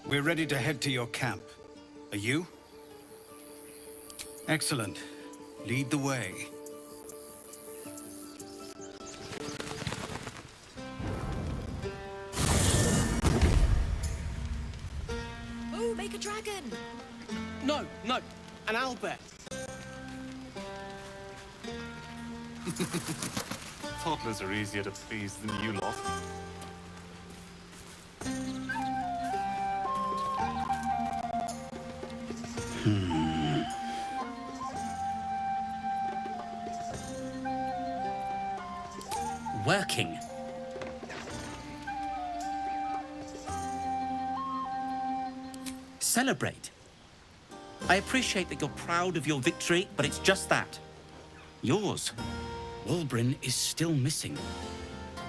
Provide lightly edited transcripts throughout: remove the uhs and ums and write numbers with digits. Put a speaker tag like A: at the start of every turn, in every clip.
A: We're ready to head to your camp. Are you? Excellent. Lead the way.
B: Oh, make a dragon!
C: No, no, an owlbear.
D: Toddlers are easier to please than you lot.
C: Working. Celebrate. I appreciate that you're proud of your victory, but it's just that. Yours. Walbrin is still missing.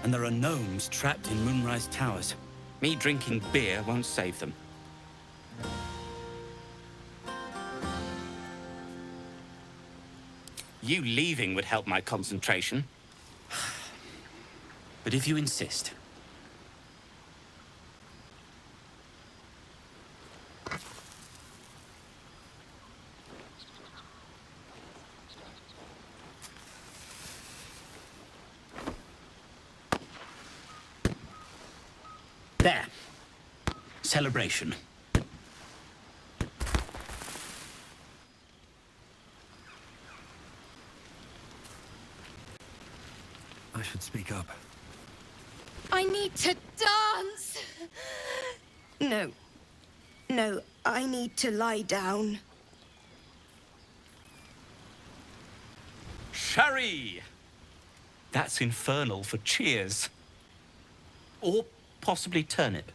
C: And there are gnomes trapped in Moonrise Towers. Me drinking beer won't save them. You leaving would help my concentration. But if you insist. There. Celebration.
E: I should speak up.
B: I need to dance!
F: No. No, I need to lie down.
C: Sherry! That's infernal for cheers. Or possibly turnip.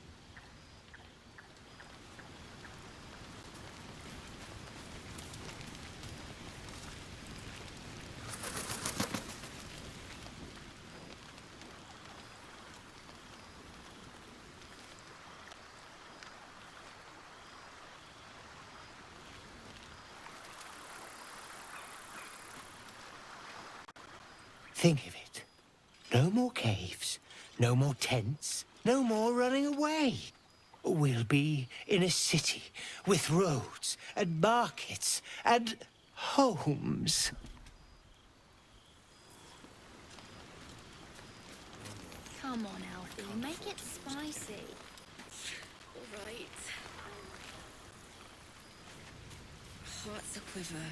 G: Think of it. No more caves, no more tents, no more running away. We'll be in a city with roads and markets and homes.
B: Come on, Alfie, make it spicy.
H: All right. Hearts aquiver.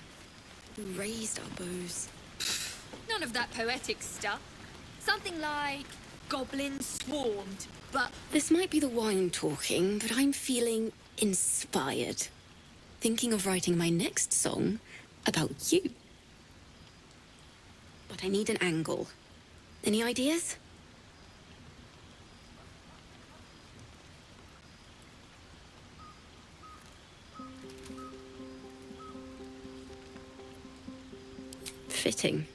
H: We raised our bows.
B: None of that poetic stuff. Something like goblins swarmed, but...
H: This might be the wine talking, but I'm feeling inspired. Thinking of writing my next song about you. But I need an angle. Any ideas? Fitting.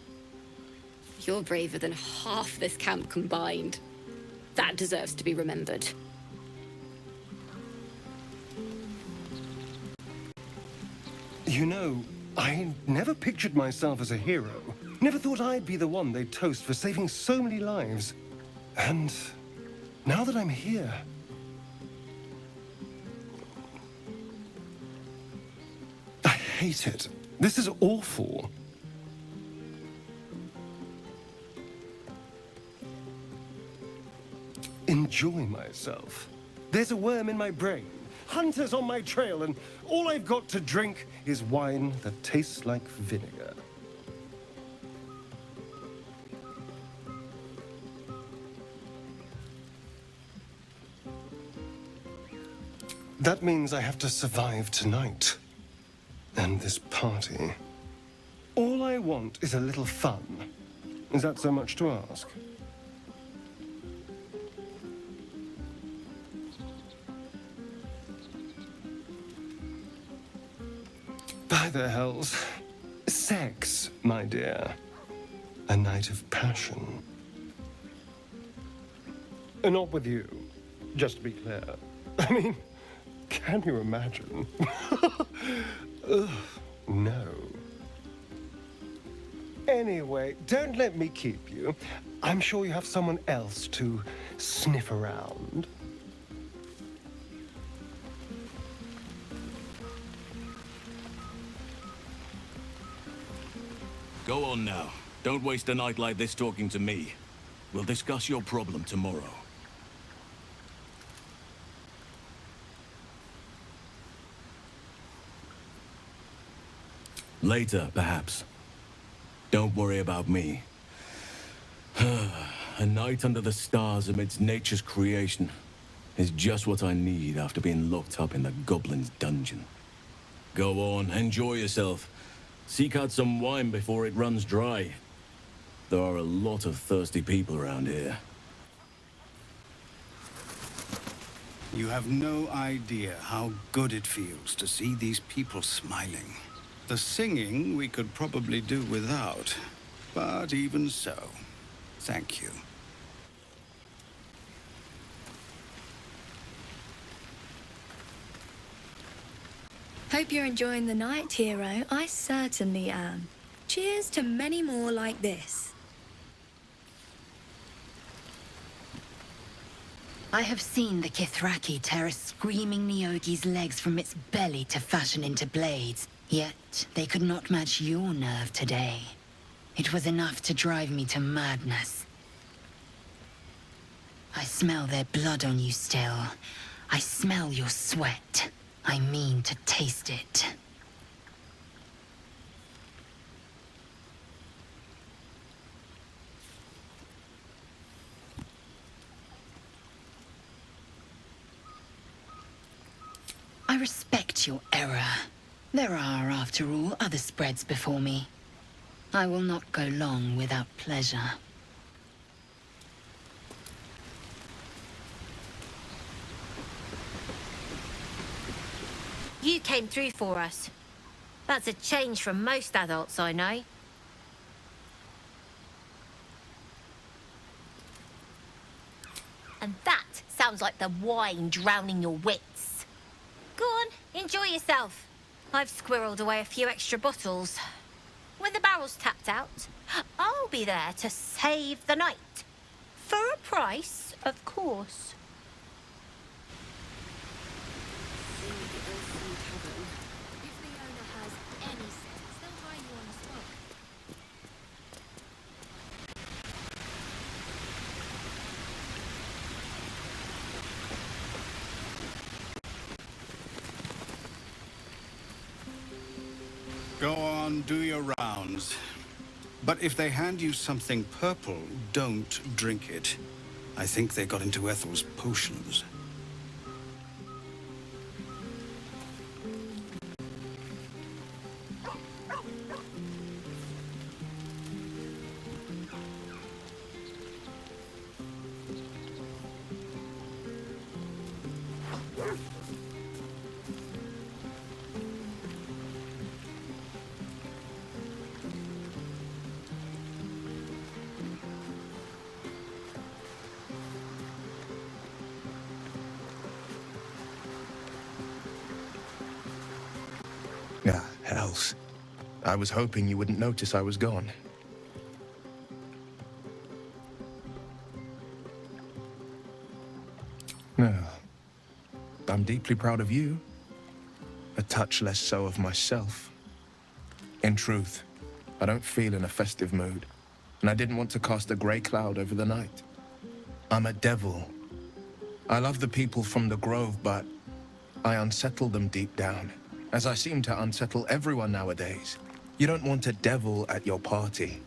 H: You're braver than half this camp combined. That deserves to be remembered.
I: You know, I never pictured myself as a hero. Never thought I'd be the one they'd toast for saving so many lives. And now that I'm here... I hate it. This is awful. Enjoy myself. There's a worm in my brain, hunters on my trail, and all I've got to drink is wine that tastes like vinegar. That means I have to survive tonight. And this party. All I want is a little fun. Is that so much to ask? By the hells. Sex, my dear. A night of passion. Not with you, just to be clear. I mean, can you imagine? Ugh, no. Anyway, don't let me keep you. I'm sure you have someone else to sniff around.
J: Go on now. Don't waste a night like this talking to me. We'll discuss your problem tomorrow. Later, perhaps. Don't worry about me. A night under the stars amidst nature's creation is just what I need after being locked up in the goblin's dungeon. Go on, enjoy yourself. Seek out some wine before it runs dry. There are a lot of thirsty people around here.
A: You have no idea how good it feels to see these people smiling. The singing we could probably do without, but even so, thank you.
F: Hope you're enjoying the night, hero. I certainly am. Cheers to many more like this.
K: I have seen the Kithraki tear a screaming Nyogi's legs from its belly to fashion into blades. Yet, they could not match your nerve today. It was enough to drive me to madness. I smell their blood on you still. I smell your sweat. I mean to taste it. I respect your error. There are, after all, other spreads before me. I will not go long without pleasure.
L: You came through for us. That's a change from most adults I know. And that sounds like the wine drowning your wits. Go on, enjoy yourself. I've squirreled away a few extra bottles. When the barrel's tapped out, I'll be there to save the night. For a price, of course.
B: If the owner has any sense, they'll hire you on the spot.
A: Go on, do your rounds. But if they hand you something purple, don't drink it. I think they got into Ethel's potions.
M: Ah, hells. I was hoping you wouldn't notice I was gone. No. I'm deeply proud of you. A touch less so of myself. In truth, I don't feel in a festive mood, and I didn't want to cast a grey cloud over the night. I'm a devil. I love the people from the Grove, but I unsettle them deep down, as I seem to unsettle everyone nowadays. You don't want a devil at your party.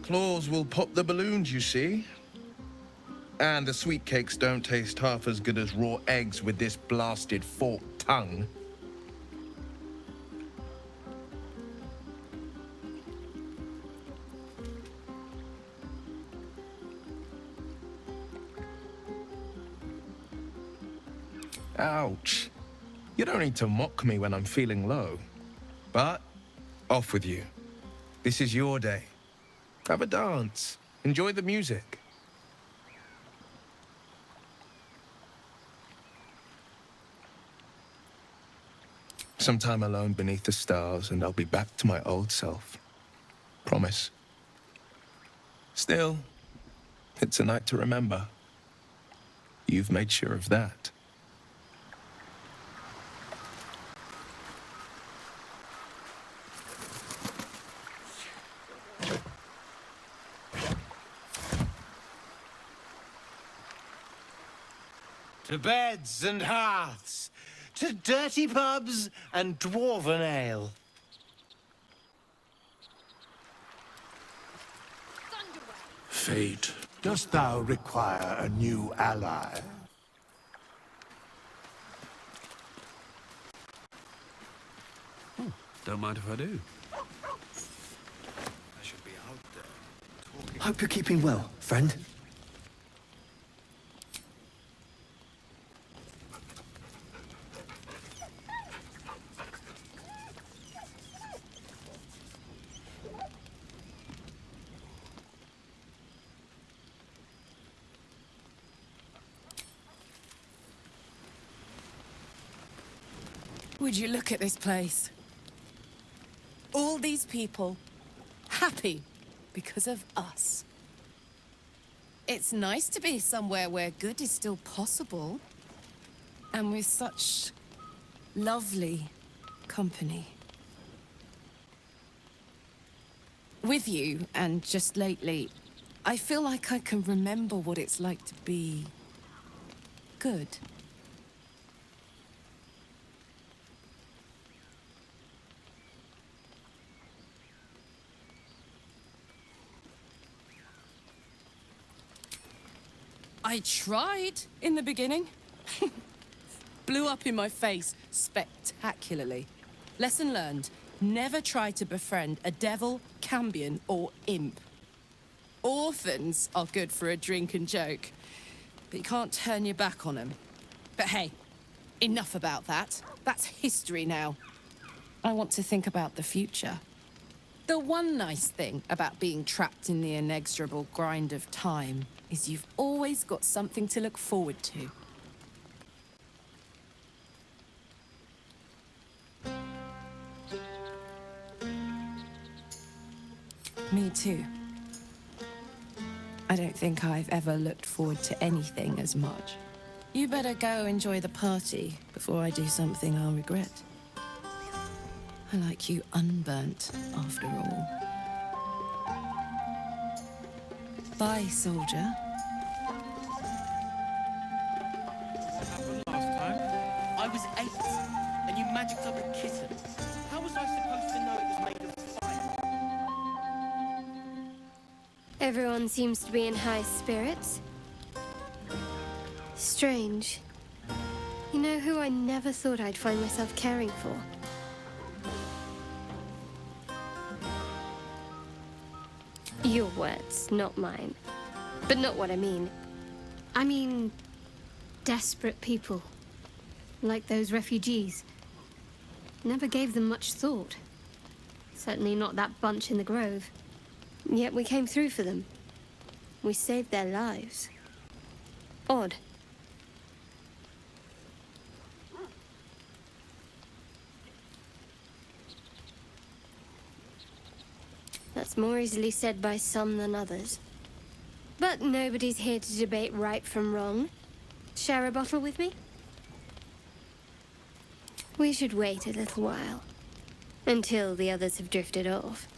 M: Claws will pop the balloons, you see. And the sweet cakes don't taste half as good as raw eggs with this blasted forked tongue. Ouch. You don't need to mock me when I'm feeling low. But, off with you. This is your day. Have a dance. Enjoy the music. Some time alone beneath the stars, and I'll be back to my old self. Promise. Still, it's a night to remember. You've made sure of that.
G: to beds and hearths, to dirty pubs and dwarven ale.
N: Fate, dost thou require a new ally?
E: Don't mind if I do.
A: I should be out there talking.
E: Hope you're keeping well, friend.
O: Would you look at this place? All these people happy because of us. It's nice to be somewhere where good is still possible. And with such lovely company. With you, and just lately, I feel like I can remember what it's like to be good. I tried in the beginning. Blew up in my face spectacularly. Lesson learned, never try to befriend a devil, cambion, or imp. Orphans are good for a drink and joke, but you can't turn your back on them. But hey, enough about that. That's history now. I want to think about the future. The one nice thing about being trapped in the inexorable grind of time is you've always got something to look forward to. Me too. I don't think I've ever looked forward to anything as much. You better go enjoy the party before I do something I'll regret. I like you unburnt, after all. Bye, soldier.
C: What happened last time? I was 8, and you magicked up a kitten. How was I supposed to know it was made of fire?
P: Everyone seems to be in high spirits. Strange. You know who I never thought I'd find myself caring for? Your words, not mine. But not what I mean. I mean, desperate people. Like those refugees. Never gave them much thought. Certainly not that bunch in the grove. Yet we came through for them. We saved their lives. Odd. That's more easily said by some than others. But nobody's here to debate right from wrong. Share a bottle with me? We should wait a little while. Until the others have drifted off.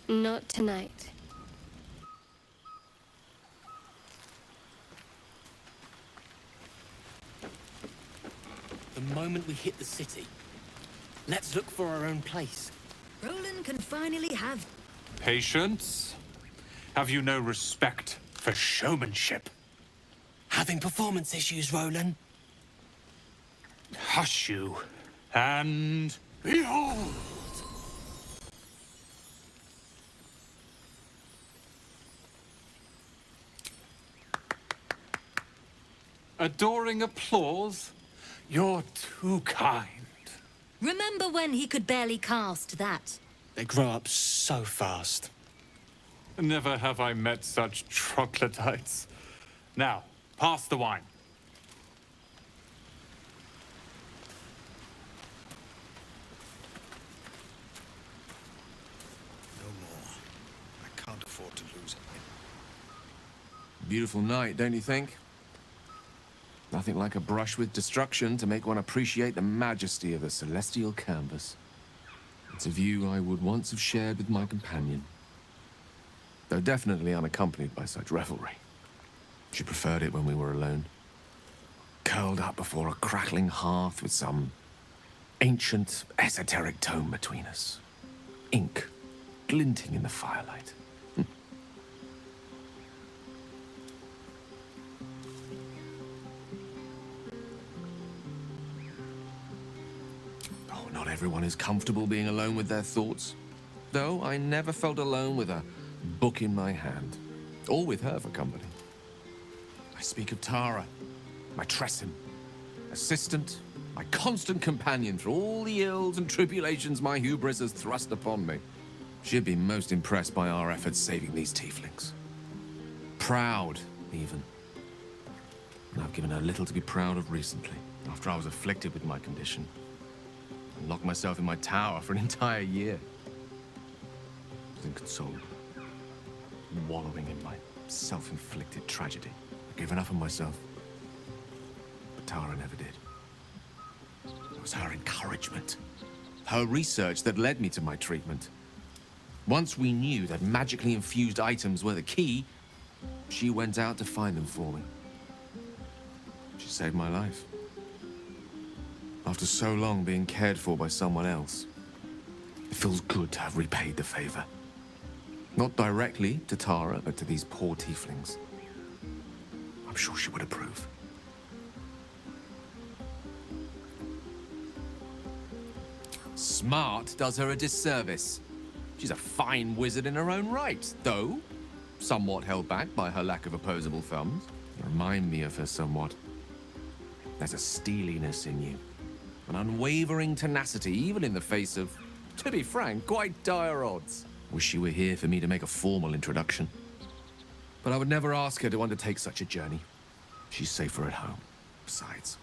P: Not tonight.
C: The moment we hit the city, let's look for our own place.
K: Roland can finally have...
D: Patience? Have you no respect for showmanship?
C: Having performance issues, Roland?
D: Hush you, and behold! Adoring applause? You're too kind.
K: Remember when he could barely cast that?
G: They grow up so fast.
D: Never have I met such troglodytes. Now, pass the wine.
A: No more. I can't afford to lose it.
M: Beautiful night, don't you think? Nothing like a brush with destruction to make one appreciate the majesty of a celestial canvas. It's a view I would once have shared with my companion.
Q: though definitely unaccompanied by such revelry. She preferred it when we were alone, curled up before a crackling hearth with some ancient, esoteric tome between us. Ink glinting in the firelight. Oh, not everyone is comfortable being alone with their thoughts. Though I never felt alone with a book in my hand, or with her for company. I speak of Tara, my Tressim, assistant, my constant companion through all the ills and tribulations my hubris has thrust upon me. She'd been most impressed by our efforts saving these tieflings. Proud, even. And I've given her little to be proud of recently, after I was afflicted with my condition. And locked myself in my tower for an entire year. I was inconsolable, wallowing in my self-inflicted tragedy. I'd given up on myself. But Tara never did. It was her encouragement, her research that led me to my treatment. Once we knew that magically infused items were the key, she went out to find them for me. She saved my life. After so long being cared for by someone else, it feels good to have repaid the favor. Not directly to Tara, but to these poor tieflings. I'm sure she would approve. Smart does her a disservice. She's a fine wizard in her own right, though somewhat held back by her lack of opposable thumbs. You remind me of her somewhat. There's a steeliness in you, an unwavering tenacity, even in the face of, to be frank, quite dire odds. Wish you were here for me to make a formal introduction. But I would never ask her to undertake such a journey. She's safer at home. Besides,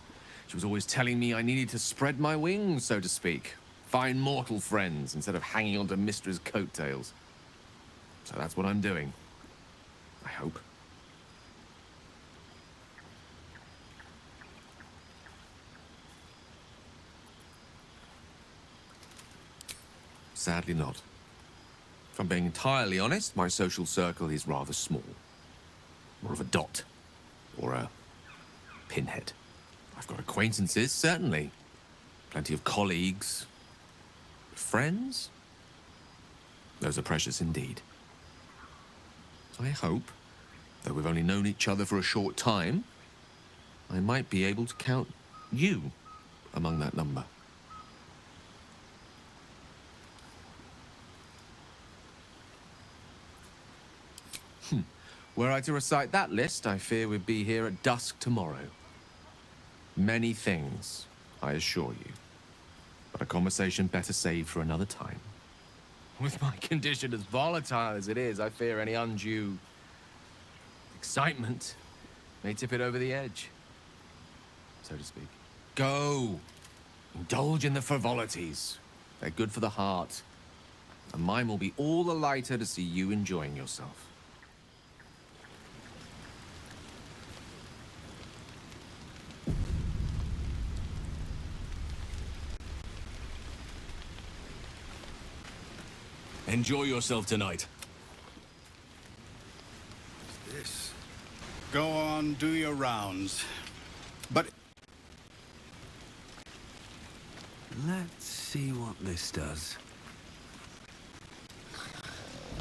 Q: she was always telling me I needed to spread my wings, so to speak. Find mortal friends instead of hanging onto Mistra's coattails. So that's what I'm doing. I hope. Sadly not. If I'm being entirely honest, my social circle is rather small. More of a dot. Or a pinhead. I've got acquaintances, certainly. Plenty of colleagues. Friends? Those are precious indeed. I hope, though we've only known each other for a short time, I might be able to count you among that number. Were I to recite that list, I fear we'd be here at dusk tomorrow. Many things, I assure you. But a conversation better saved for another time. With my condition as volatile as it is, I fear any undue excitement may tip it over the edge, so to speak. Go! Indulge in the frivolities. They're good for the heart. And mine will be all the lighter to see you enjoying yourself.
J: Enjoy yourself tonight.
A: This. Go on, do your rounds. But
E: Let's see what this does.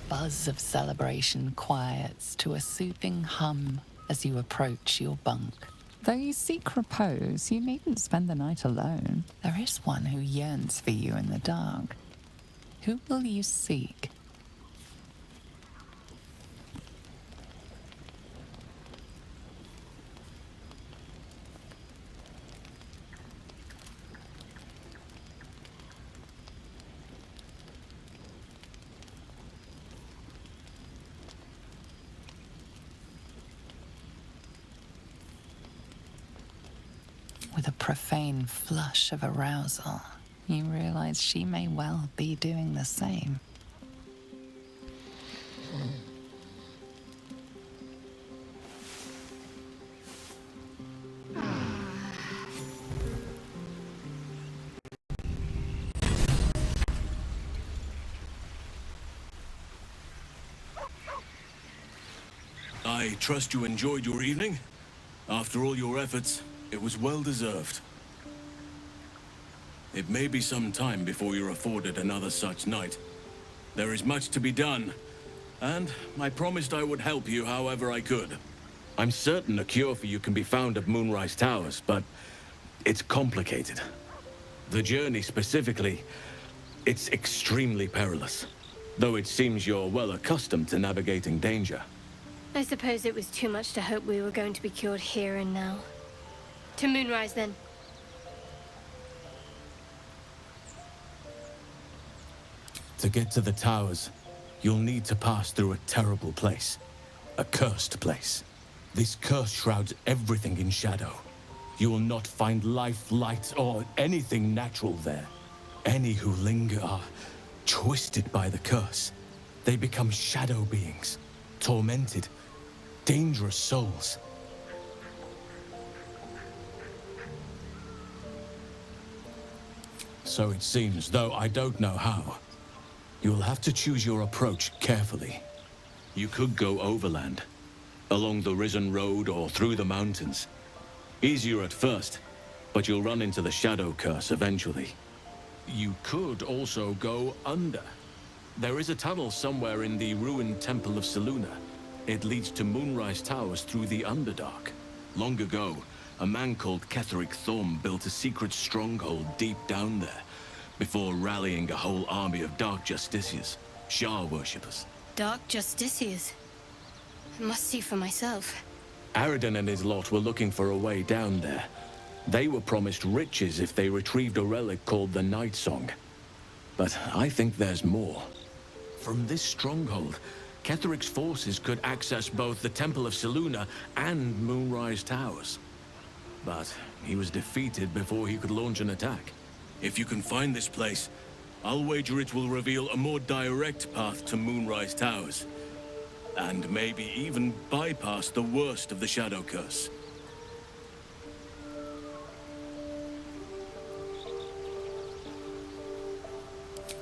K: Buzz of celebration quiets to a soothing hum as you approach your bunk.
R: Though you seek repose, you needn't spend the night alone.
K: There is one who yearns for you in the dark. Who will you seek? With a profane flush of arousal, you realize she may well be doing the same.
J: I trust you enjoyed your evening. After all your efforts, it was well deserved. It may be some time before you're afforded another such night. There is much to be done, and I promised I would help you however I could. I'm certain a cure for you can be found at Moonrise Towers, but it's complicated. The journey specifically, it's extremely perilous, though it seems you're well accustomed to navigating danger.
P: I suppose it was too much to hope we were going to be cured here and now. To Moonrise, then.
J: To get to the towers, you'll need to pass through a terrible place. A cursed place. This curse shrouds everything in shadow. You will not find life, light, or anything natural there. Any who linger are twisted by the curse. They become shadow beings, tormented, dangerous souls. So it seems, though I don't know how. You'll have to choose your approach carefully. You could go overland, along the Risen Road or through the mountains. Easier at first, but you'll run into the Shadow Curse eventually. You could also go under. There is a tunnel somewhere in the ruined Temple of Selûne. It leads to Moonrise Towers through the Underdark. Long ago, a man called Ketheric Thorm built a secret stronghold deep down there, before rallying a whole army of Dark Justiciars, Shah worshippers.
P: Dark Justiciars. I must see for myself.
J: Aridin and his lot were looking for a way down there. They were promised riches if they retrieved a relic called the Night Song. But I think there's more. From this stronghold, Ketheric's forces could access both the Temple of Selûne and Moonrise Towers. But he was defeated before he could launch an attack. If you can find this place, I'll wager it will reveal a more direct path to Moonrise Towers. And maybe even bypass the worst of the Shadow Curse.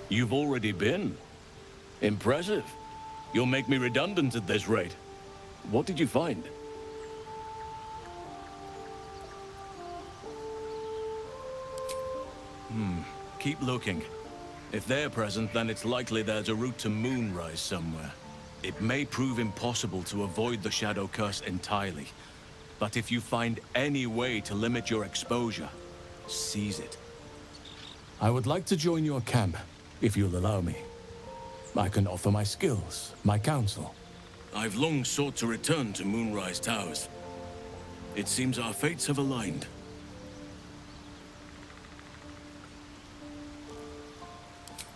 J: You've already been. Impressive. You'll make me redundant at this rate. What did you find? Keep looking. If they're present, then it's likely there's a route to Moonrise somewhere. It may prove impossible to avoid the Shadow Curse entirely, but if you find any way to limit your exposure, seize it. I would like to join your camp, if you'll allow me. I can offer my skills, my counsel. I've long sought to return to Moonrise Towers. It seems our fates have aligned.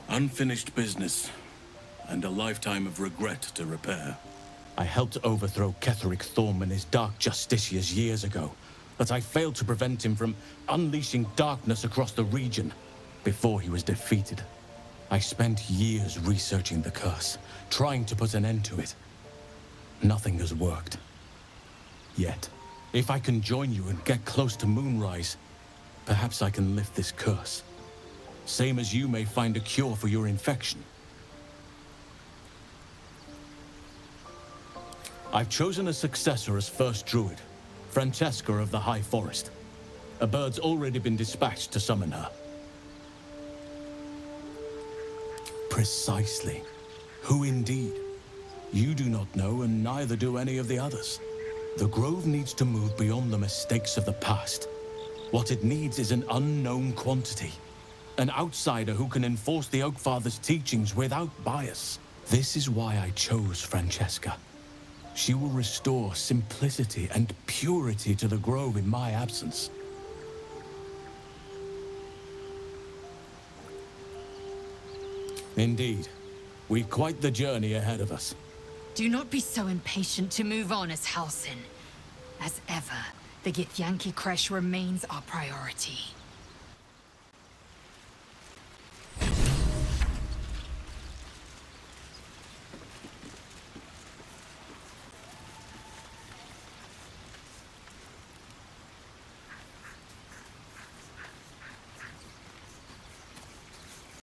J: Unfinished business, and a lifetime of regret to repair. I helped overthrow Ketheric Thorm and his Dark Justiciars years ago, but I failed to prevent him from unleashing darkness across the region before he was defeated. I spent years researching the curse, trying to put an end to it. Nothing has worked. Yet, if I can join you and get close to Moonrise, perhaps I can lift this curse. Same as you may find a cure for your infection. I've chosen a successor as first druid, Francesca of the High Forest. A bird's already been dispatched to summon her. Precisely. Who indeed? You do not know, and neither do any of the others. The Grove needs to move beyond the mistakes of the past. What it needs is an unknown quantity. An outsider who can enforce the Oakfather's teachings without bias. This is why I chose Francesca. She will restore simplicity and purity to the Grove in my absence. Indeed. We've quite the journey ahead of us.
K: Do not be so impatient to move on as Halsin. As ever, the Githyanki Kresh remains our priority.